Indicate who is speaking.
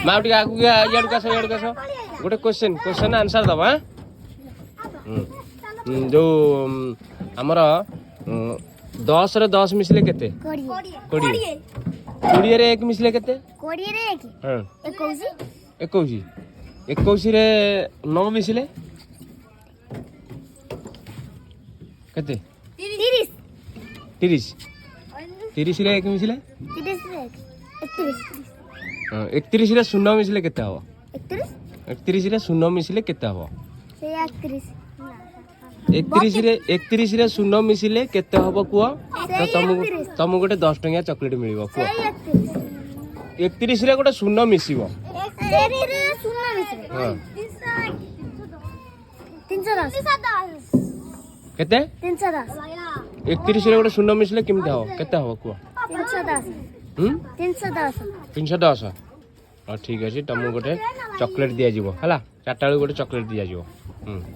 Speaker 1: Maui टिके आगु याडू कास गोटे क्वेश्चन आंसर दबा जो हमर 10 रे 10 मिसले केते 20 20 रे 1 मिसले केते
Speaker 2: 20 रे 1
Speaker 1: हां
Speaker 2: 21
Speaker 1: 21 रे 9 मिसले केते 30 30 रे 1 मिसले
Speaker 2: 30 रे 31
Speaker 1: हां 31 रे 0 मिसले केते हबो
Speaker 2: 31
Speaker 1: 31 रे 0 मिसले केते हबो
Speaker 2: से 31
Speaker 1: 31 रे 0 मिसले केते हबो कुआ तो तुमको गोटे 10 टंकिया चॉकलेट मिलिबो कुआ 31 रे गोटे 0 मिसिबो
Speaker 2: 31 रे 0 मिसले
Speaker 1: हां
Speaker 2: 310
Speaker 1: केते
Speaker 2: 310
Speaker 1: 31 रे गोटे 0 मिसले केमते हबो केते हबो कुआ
Speaker 2: 310 310
Speaker 1: 310 हां ठीक अछि तुमको गोटे चॉकलेट दिया जिवो हला 4टा गोटे चॉकलेट दिया जिवो